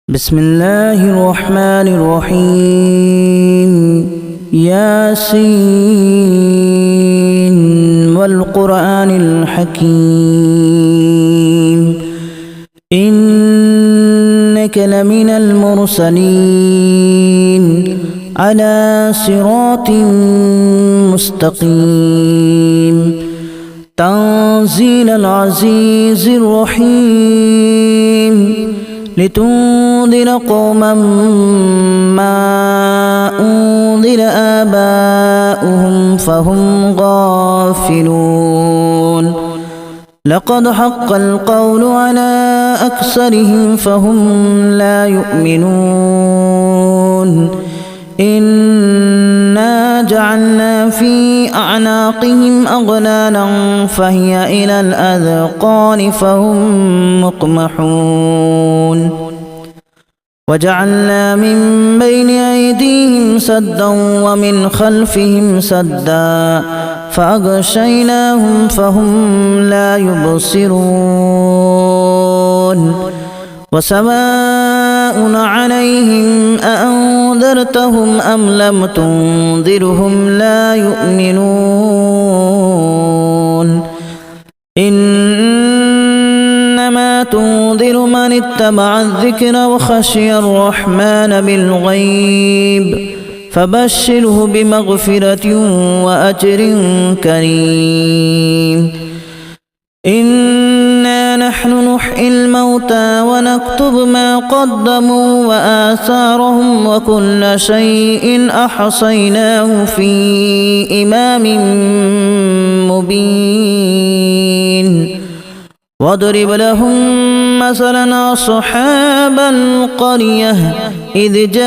بسم الله الرحمن الرحيم ياسين والقرآن الحكيم إنك لمن المرسلين على صراط مستقيم تنزيل العزيز الرحيم لتنذر قوما ما أنذر آباؤهم فهم غافلون لقد حق القول على أكثرهم فهم لا يؤمنون إنا جعلنا في أعناقهم أغلالا فهي إلى الأذقان فهم مقمحون وجعلنا من بين أيديهم سدا ومن خلفهم سدا فأغشيناهم فهم لا يبصرون وسواء عليهم أأنذرتهم أم لم تنذرهم لا يؤمنون إنما تنذر من اتبع الذكر وخشي الرحمن بالغيب فبشره بمغفرة وأجر كريم إنا نحن نحيي الموتى ونكتب ما قدموا وآثارهم وكل شيء أحصيناه في إمام مبين واضرب لهم مثلا أصحاب القرية إذ جاءها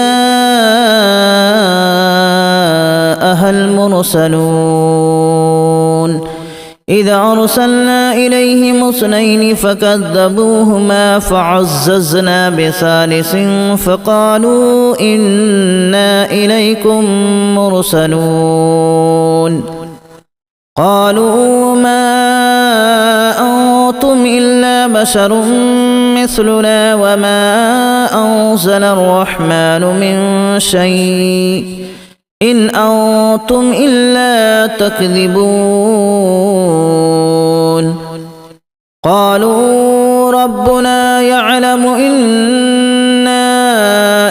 المرسلون إذا أرسلنا إليهم اثنين فكذبوهما فعززنا بثالث فقالوا إنا إليكم مرسلون قالوا ما أنتم إلا بشر مثلنا وما أنزل الرحمن من شيء إن أنتم إلا تكذبون قالوا ربنا يعلم إنا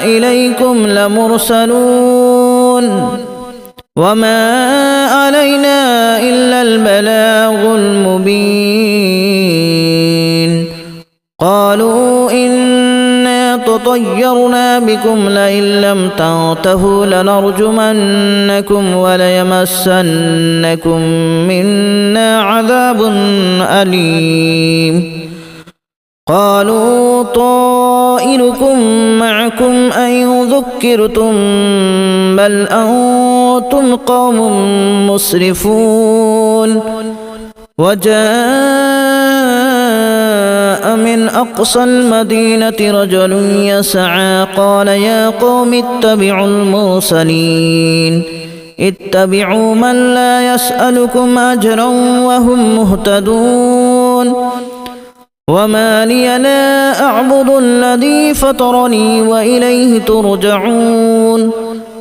إليكم لمرسلون وما علينا إلا البلاغ المبين قالوا إنا تطيرنا بكم لئن لم تنتهوا لنرجمنكم وليمسنكم منا عذاب أليم قالوا طائركم معكم أن ذكرتم بل أنتم قوم مسرفون وجاء من أقصى المدينة رجل يسعى قال يا قوم اتبعوا المرسلين اتبعوا من لا يسألكم أجرا وهم مهتدون وما لي لا أعبد الذي فطرني وإليه ترجعون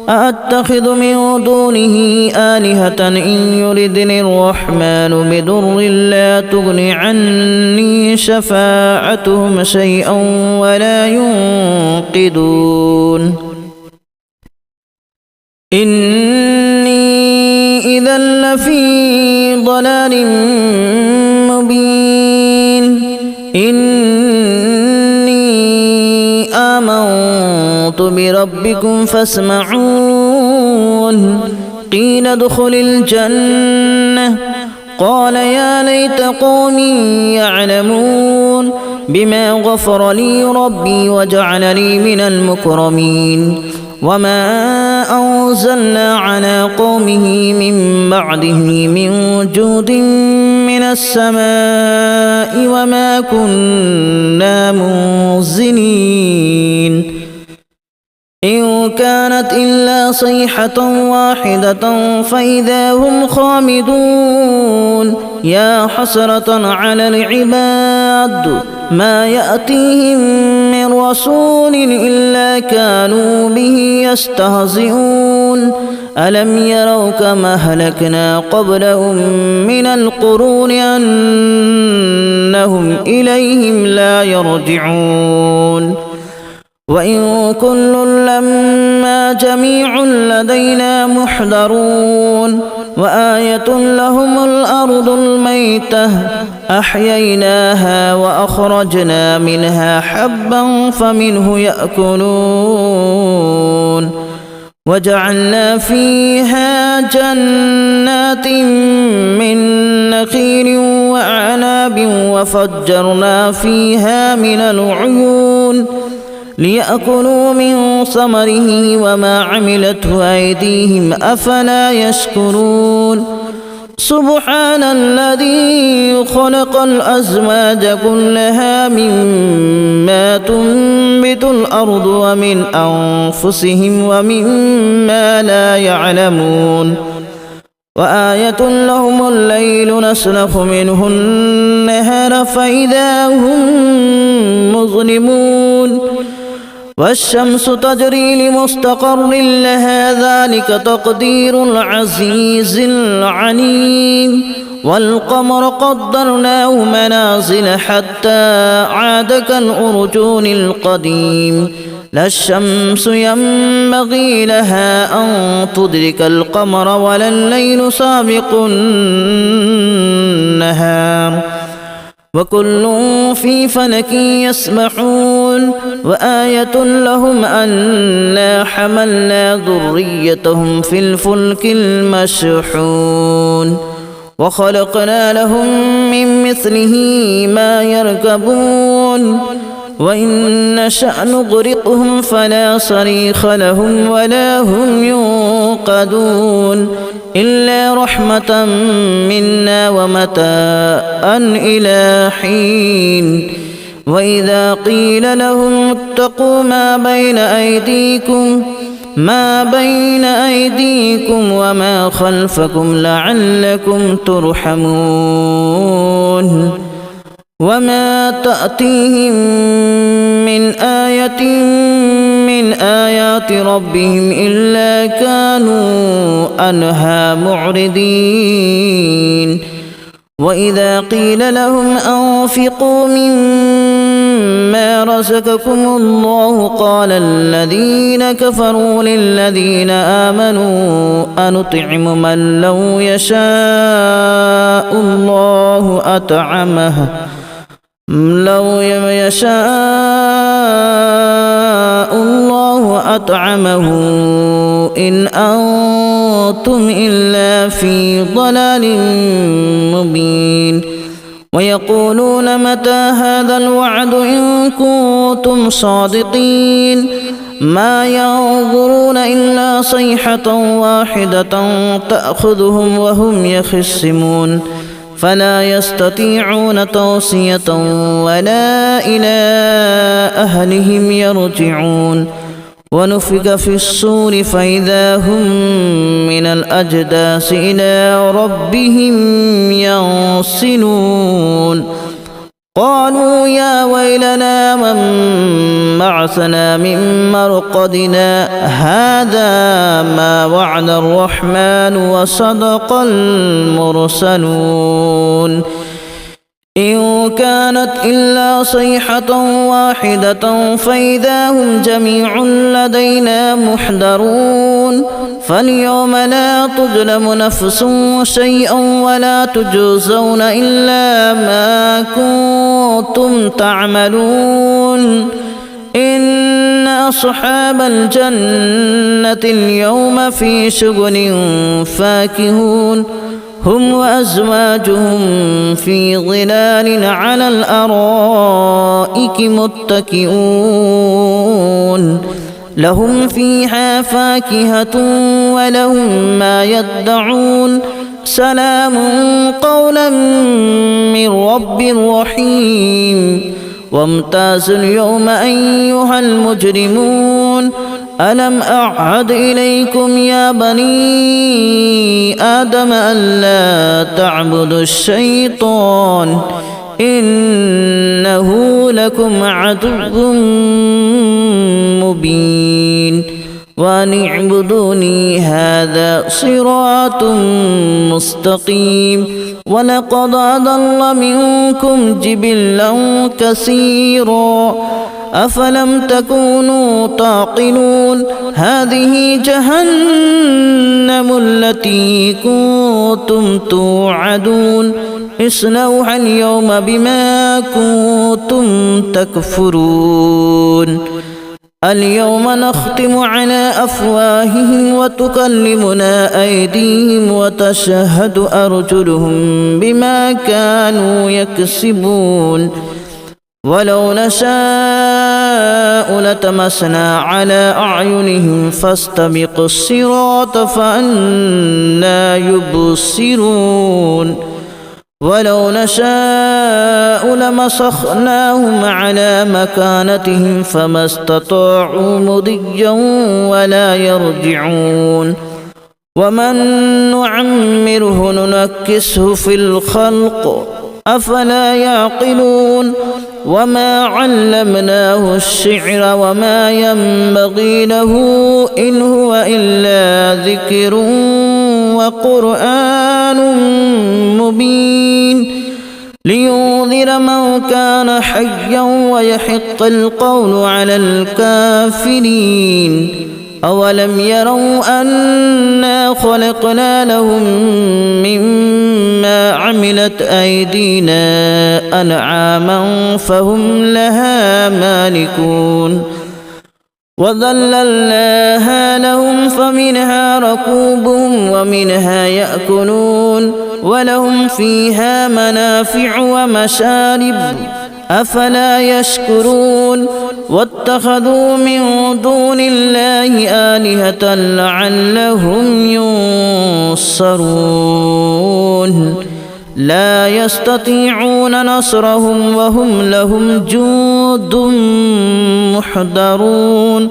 أأتخذ من دونه آلهة إن يردني الرحمن بضر لا تغن عني شفاعتهم شيئا ولا ينقذون إني إذا لفي ضلال مبين إني آمنت بربكم فاسمعون قيل ادخل الجنة قال يا ليت قومي يعلمون بما غفر لي ربي وجعلني من المكرمين وما أنزلنا على قومه من بعده من جود من السماء وما كنا منزلين إن كانت إلا صيحة واحدة فإذا هم خامدون يا حسرة على العباد ما يأتيهم من رسول إلا كانوا به يستهزئون ألم يروا كما أهلكنا قبلهم من القرون أنهم إليهم لا يرجعون وإن كل لما جميع لدينا محضرون وآية لهم الأرض الميتة أحييناها وأخرجنا منها حبا فمنه يأكلون وجعلنا فيها جنات من نخيل وأعناب وفجرنا فيها من العيون ليأكلوا من ثمره وما عملته أيديهم أفلا يشكرون سبحان الذي خلق الأزواج كلها مما تنبت الأرض ومن أنفسهم ومما لا يعلمون وآية لهم الليل نسلخ منه النهار فإذا هم مظلمون والشمس تجري لمستقر لها ذلك تقدير العزيز العليم والقمر قدرناه منازل حتى عاد كالأرجون القديم لا الشمس ينبغي لها أن تدرك القمر ولا الليل سابق النهار وكل في فلك يسبحون وآية لهم أنا حملنا ذريتهم في الفلك المشحون وخلقنا لهم من مثله ما يركبون وإن نشأ نغرقهم فلا صريخ لهم ولا هم ينقذون إلا رحمة منا ومتاعا إلى حين وإذا قيل لهم اتقوا ما بين أيديكم وما خلفكم لعلكم ترحمون وما تأتيهم من آية من آيات ربهم إلا كانوا عنها معرضين وإذا قيل لهم أنفقوا مما رزقكم الله قال الذين كفروا للذين آمنوا أنطعم من لو يشاء الله أطعمه إن أنتم إلا في ضلال مبين ويقولون متى هذا الوعد إن كنتم صادقين ما ينظرون إلا صيحة واحدة تأخذهم وهم يخصمون فلا يستطيعون توصية ولا إلى أهلهم يرجعون ونفخ في الصور فإذا هم من الأجداث إلى ربهم ينسلون قالوا يا ويلنا من بعثنا من مرقدنا هذا ما وعد الرحمن وصدق المرسلون إن كانت إلا صيحة واحدة فإذا هم جميع لدينا محضرون فاليوم لا تظلم نفس شيئا ولا تجزون إلا ما كنتم تعملون إن أصحاب الجنة اليوم في شغل فاكهون هم وأزواجهم في ظلال على الأرائك متكئون لهم فيها فاكهة ولهم ما يدعون سلام قولا من رب رحيم وامتازوا اليوم أيها المجرمون ألم أعهد إليكم يا بني آدم ألا تعبدوا الشيطان إنه لكم عدو مبين وأن اعبدوني هذا صراط مستقيم ولقد أضل منكم جبلا كثيرا أفلم تكونوا تعقلون هذه جهنم التي كنتم توعدون اصلوها اليوم بما كنتم تكفرون اليوم نختم على أفواههم وتكلمنا أيديهم وتشهد أرجلهم بما كانوا يكسبون ولو نشاء لتمسنا على أعينهم فاستبقوا الصراط فأنى يبصرون ولو نشاء لمسخناهم على مكانتهم فما استطاعوا مضيا ولا يرجعون ومن نعمره ننكسه في الخلق أفلا يعقلون وما علمناه الشعر وما ينبغي له إن هو إلا ذكر وقرآن مبين لينذر من كان حيا ويحق القول على الكافرين أولم يروا أنا خلقنا لهم مما عملت أيدينا أنعاما فهم لها مالكون وذللناها لهم فمنها ركوبهم ومنها يأكلون ولهم فيها منافع ومشارب أفلا يشكرون واتخذوا من دون الله آلهة لعلهم ينصرون لا يستطيعون نصرهم وهم لهم جند محضرون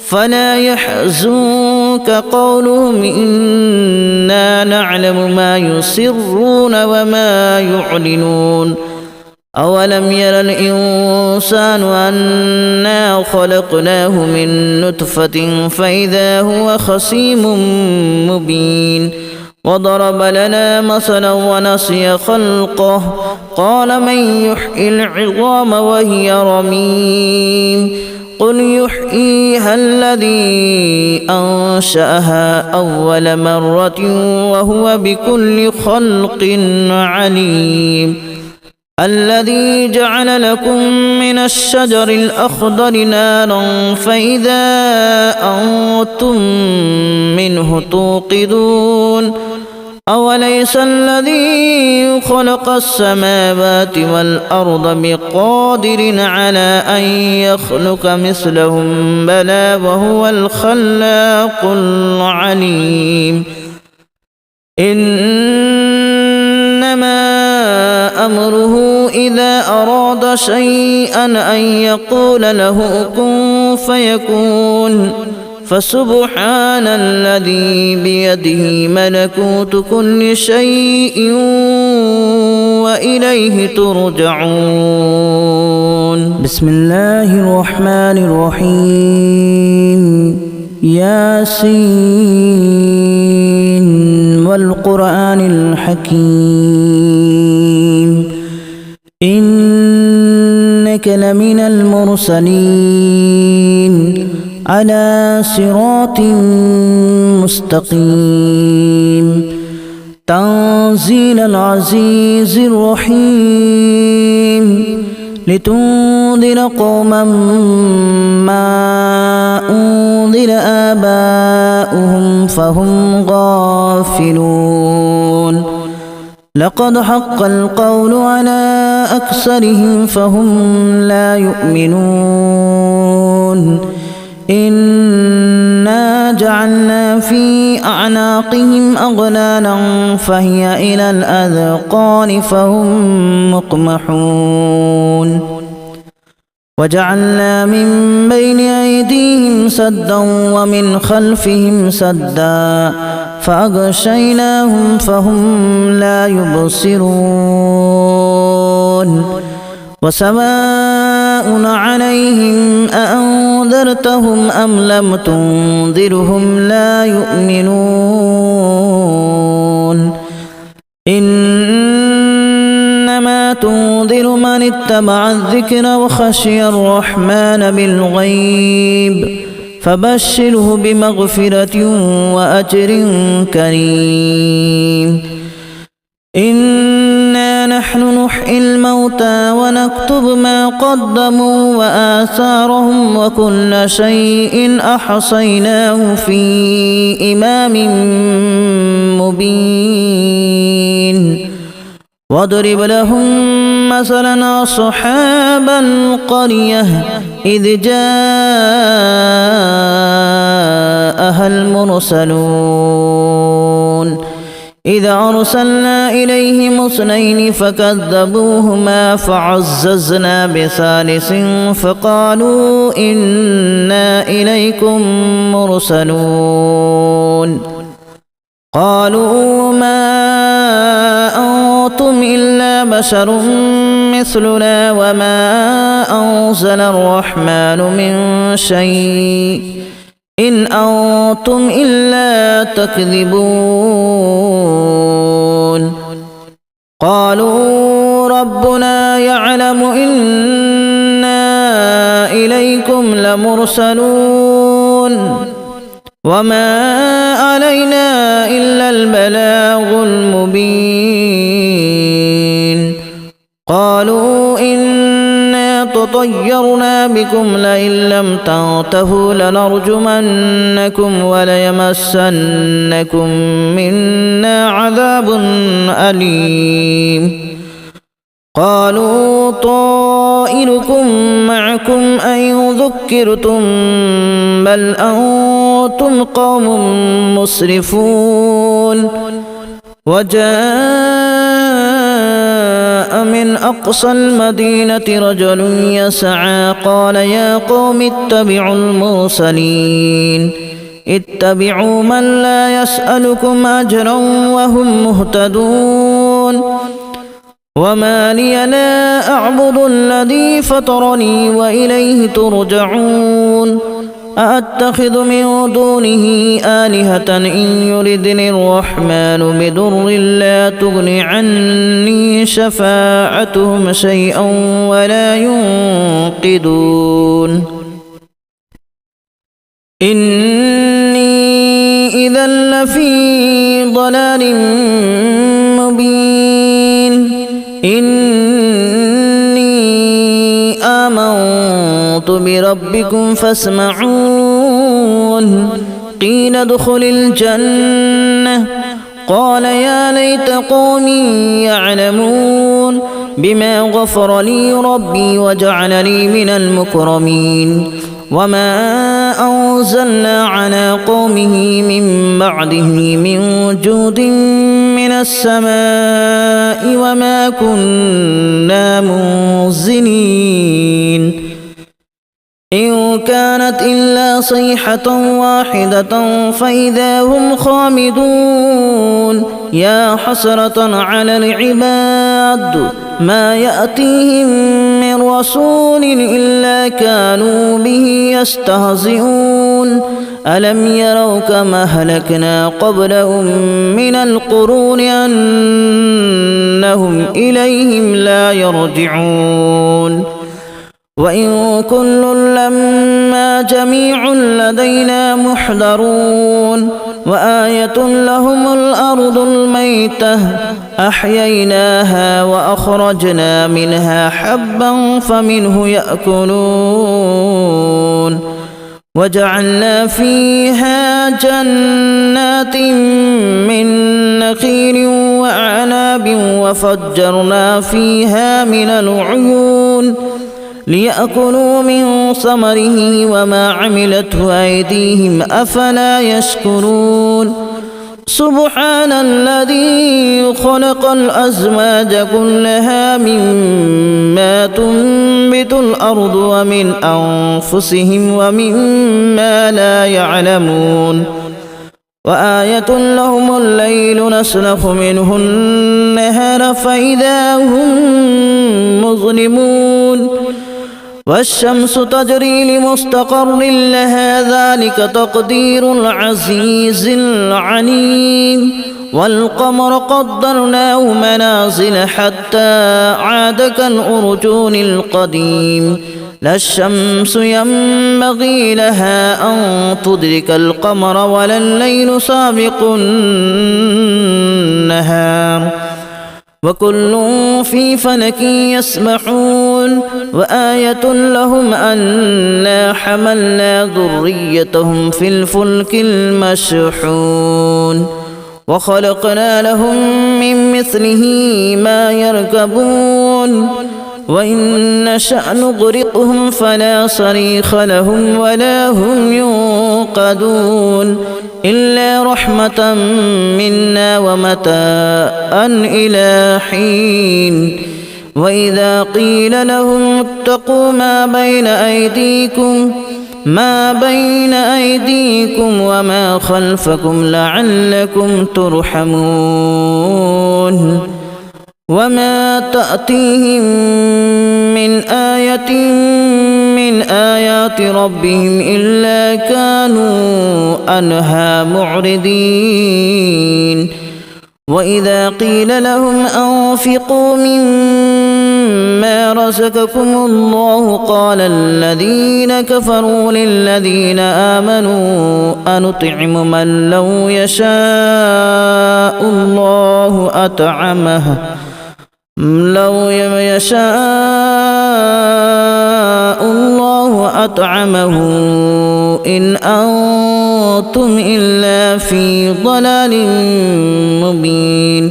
فلا يحزنك قولهم إنا نعلم ما يسرون وما يعلنون أولم ير الإنسان أنا خلقناه من نطفة فإذا هو خصيم مبين وضرب لنا مثلا ونسي خلقه قال من يحيي العظام وهي رميم قل يحييها الذي أنشأها أول مرة وهو بكل خلق عليم الذي جعل لكم من الشجر الأخضر نارا فإذا أنتم منه توقدون أوليس الذي خلق السماوات والأرض بقادر على أن يخلق مثلهم بلى وهو الخلاق العليم إنما أمره إذا أراد شيئا أن يقول له كن فيكون فسبحان الذي بيده ملكوت كل شيء وإليه ترجعون بسم الله الرحمن الرحيم ياسين والقرآن الحكيم إنك لمن المرسلين على صراط مستقيم تنزيل العزيز الرحيم لتنذر قوما ما أنذر آباؤهم فهم غافلون لقد حق القول على أكثرهم فهم لا يؤمنون إنا جعلنا في أعناقهم أغلالا فهي إلى الأذقان فهم مقمحون وجعلنا من بين أيديهم سدا ومن خلفهم سدا فأغشيناهم فهم لا يبصرون وسواء عليهم أأنذرتهم أم لم تنذرهم لا يؤمنون إنما تنذر من اتبع الذكر وخشي الرحمن بالغيب فبشره بمغفرة وأجر كريم إنا نحن نحيي الموتى ونكتب ما قدموا وآثارهم وكل شيء أحصيناه في إمام مبين واضرب لهم مثلا أصحاب القرية إذ جاءها المرسلون إذ أرسلنا إليهم اثنين فكذبوهما فعززنا بثالث فقالوا إنا إليكم مرسلون قالوا ما أنتم إلا بشر مثلنا وما أنزل الرحمن من شيء إن أنتم إلا تكذبون قالوا ربنا يعلم إنا إليكم لمرسلون وما علينا إلا البلاغ المبين قالوا إنا تطيرنا بكم لئن لم تنتهوا لنرجمنكم وليمسنكم منا عذاب أليم قالوا طائركم معكم أن ذكرتم بل أنتم قوم مسرفون وجاء من أقصى المدينة رجل يسعى قال يا قوم اتبعوا المرسلين اتبعوا من لا يسألكم أجرا وهم مهتدون وما لي لا أعبد الذي فطرني وإليه ترجعون أأتخذ من دونه آلهة إن يردني الرحمن بضر لا تغن عني شفاعتهم شيئا ولا ينقذون إني إذا لفي ضلال مبين إني آمنت بربكم فاسمعون قيل ادخل الجنة قال يا ليت قومي يعلمون بما غفر لي ربي وجعلني من المكرمين وما أنزلنا على قومه من بعده من جود من السماء وما كنا منزلين إن كانت إلا صيحة واحدة فإذا هم خامدون يا حسرة على العباد ما يأتيهم من رسول إلا كانوا به يستهزئون ألم يروا كما أهلكنا قبلهم من القرون أنهم إليهم لا يرجعون وإن كل لما جميع لدينا محضرون وآية لهم الأرض الميتة أحييناها وأخرجنا منها حبا فمنه يأكلون وجعلنا فيها جنات من نخيل وأعناب وفجرنا فيها من العيون ليأكلوا من ثمره وما عملته أيديهم أفلا يشكرون سبحان الذي خلق الأزواج كلها مما تنبت الأرض ومن أنفسهم ومما لا يعلمون وآية لهم الليل نسلخ منه النهار فإذا هم مظلمون والشمس تجري لمستقر لها ذلك تقدير العزيز العليم والقمر قدرناه منازل حتى عاد كالأرجون القديم لا الشمس ينبغي لها أن تدرك القمر ولا الليل سابق النهار وكل في فلك يسبحون وآية لهم أنا حملنا ذريتهم في الفلك المشحون وخلقنا لهم من مثله ما يركبون وإن نشأ نغرقهم فلا صريخ لهم ولا هم ينقذون إلا رحمة منا ومتاعا إلى حين وإذا قيل لهم اتقوا ما بين أيديكم وما خلفكم لعلكم ترحمون وما تأتيهم من آية من آيات ربهم إلا كانوا عنها معرضين وإذا قيل لهم أنفقوا مما رزقكم الله قال الذين كفروا للذين آمنوا أنطعم من لو يشاء الله أطعمه إن أنتم إلا في ضلال مبين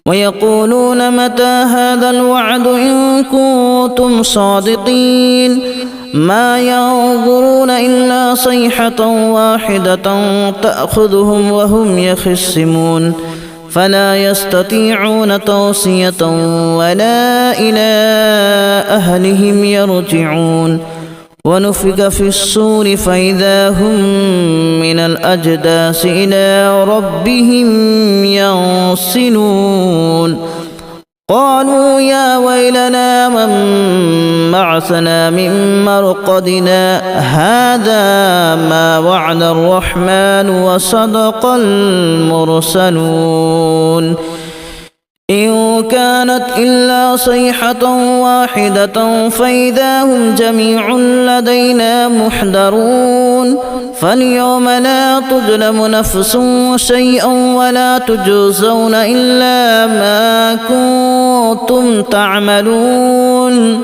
ويقولون متى هذا الوعد إن كنتم صادقين ما ينظرون إلا صيحة واحدة تأخذهم وهم يخصمون فلا يستطيعون توصية ولا إلى أهلهم يرجعون ونفخ في الصور فإذا هم من الأجداث إلى ربهم ينسلون قالوا يا ويلنا من بعثنا من مرقدنا هذا ما وعد الرحمن وصدق المرسلون إن كانت إلا صيحة واحدة فإذا هم جميع لدينا محضرون فاليوم لا تظلم نفس شيئا ولا تجزون إلا ما كنتم تعملون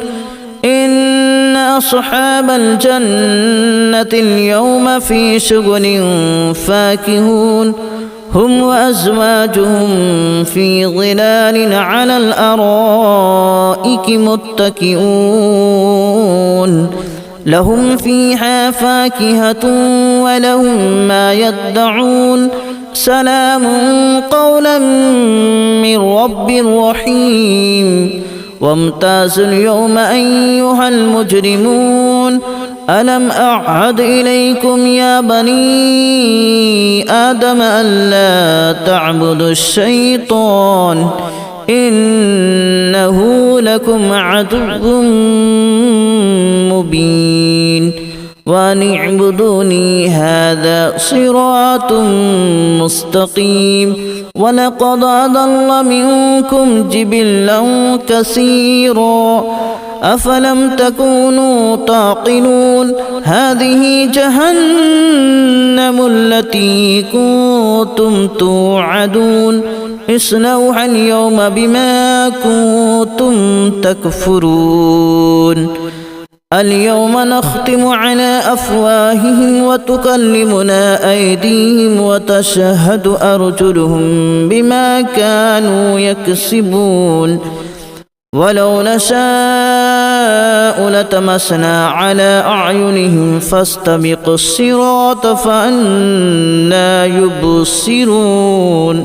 إن أصحاب الجنة اليوم في شغل فاكهون هم وأزواجهم في ظلال على الأرائك متكئون لهم فيها فاكهة ولهم ما يدعون سلام قولا من رب رحيم وامتازوا اليوم أيها المجرمون ألم أعهد إليكم يا بني آدم ألا تعبدوا الشيطان إنه لكم عدو مبين وأن اعبدوني هذا صراط مستقيم ولقد أضل منكم جبلا كثيرا أفلم تكونوا تعقلون هذه جهنم التي كنتم توعدون اصلوها اليوم بما كنتم تكفرون اليوم نختم على أفواههم وتكلمنا أيديهم وتشهد أرجلهم بما كانوا يكسبون ولو نشاء لتمسنا على أعينهم فاستبقوا الصراط فأنى يبصرون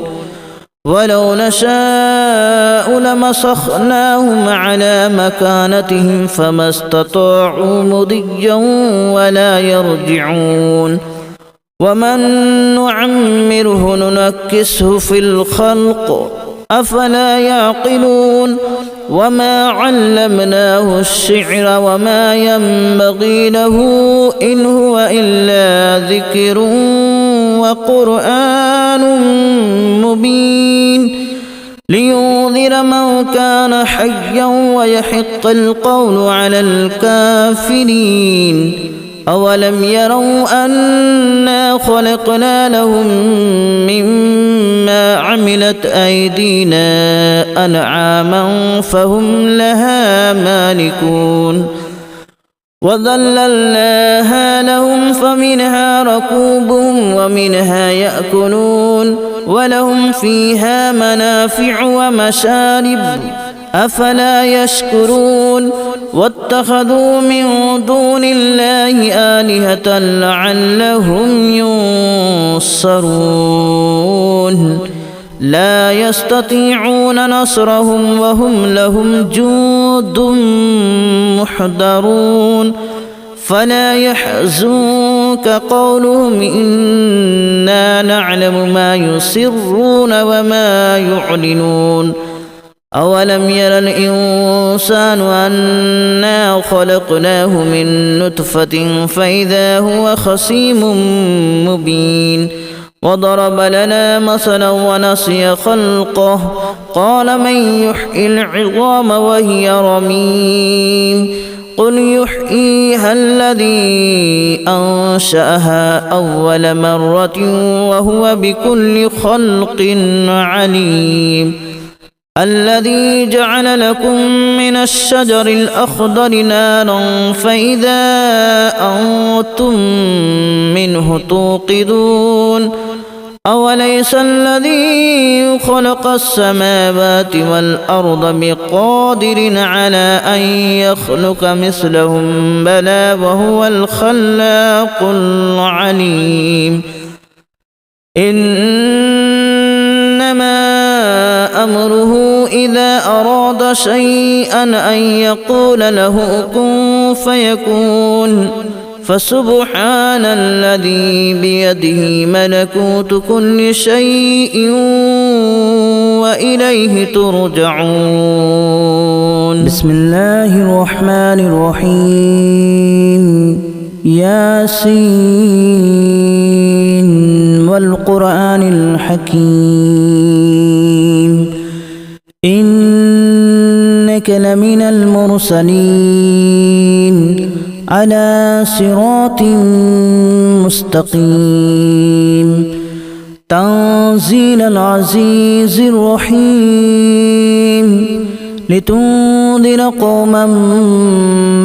ولو نشاء لمسخناهم على مكانتهم فما استطاعوا مضيا ولا يرجعون ومن نعمره ننكسه في الخلق أفلا يعقلون وما علمناه الشعر وما ينبغي له إن هو إلا ذكر وقرآن مبين لينذر من كان حيا ويحق القول على الكافرين أولم يروا أنا خلقنا لهم مما عملت أيدينا أنعاما فهم لها مالكون وذللناها لهم فمنها ركوبهم ومنها يأكلون ولهم فيها منافع ومشارب أفلا يشكرون واتخذوا من دون الله آلهة لعلهم ينصرون لا يستطيعون نصرهم وهم لهم جند محضرون فلا يحزنك قولهم إنا نعلم ما يسرون وما يعلنون أولم ير الإنسان أنا خلقناه من نطفة فإذا هو خصيم مبين وضرب لنا مثلا ونسي خلقه قال من يحيي العظام وهي رميم قل يحييها الذي أنشأها أول مرة وهو بكل خلق عليم الذي جعل لكم من الشجر الأخضر نارا فإذا أنتم منه توقدون أوليس الذي خلق السماوات والأرض بقادر على أن يخلق مثلهم بلى وهو الخلاق العليم إنما أمره إذا أراد شيئا أن يقول له كن فيكون فسبحان الذي بيده ملكوت كل شيء وإليه ترجعون بسم الله الرحمن الرحيم ياسين والقرآن الحكيم إنك لمن المرسلين على صراط مستقيم تنزيل العزيز الرحيم لتنذر قوما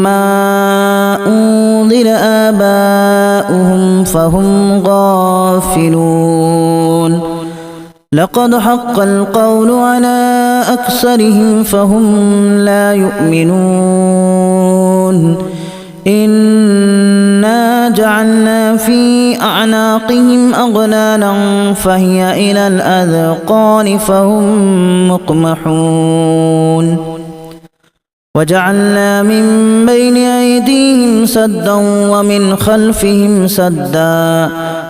ما أنذر آباؤهم فهم غافلون لقد حق القول على أكثرهم فهم لا يؤمنون إنا جعلنا في أعناقهم أغلالا فهي إلى الأذقان فهم مقمحون وجعلنا من بين أيديهم سدا ومن خلفهم سدا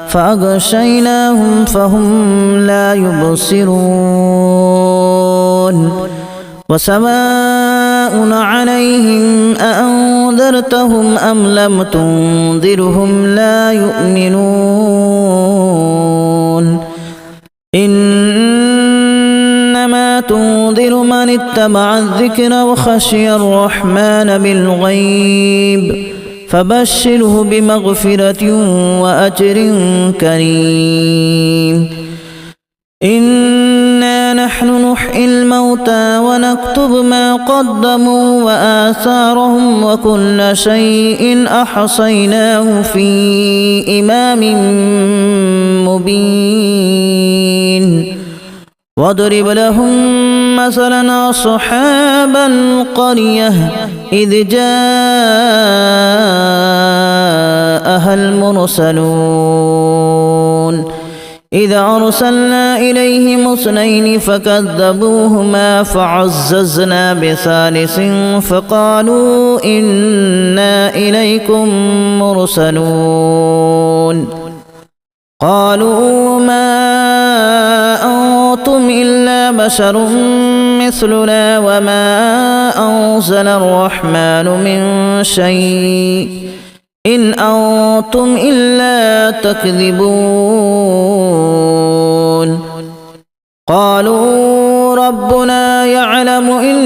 فأغشيناهم فهم لا يبصرون وسواء عليهم أأنذرتهم أم لم تنذرهم لا يؤمنون إنما تنذر من اتبع الذكر وخشي الرحمن بالغيب فبشره بمغفرة وأجر كريم إنا نحن نحيي الموتى ونكتب ما قدموا وآثارهم وكل شيء أحصيناه في إمام مبين واضرب لهم مثلا أصحاب القرية إذ جاءها المرسلون إذا أرسلنا إليهم اثنين فكذبوهما فعززنا بثالث فقالوا إنا إليكم مرسلون قالوا ما أنتم إلا بشر مثلنا وما أنزل الرحمن من شيء إن أنتم إلا تكذبون قالوا ربنا يعلم إن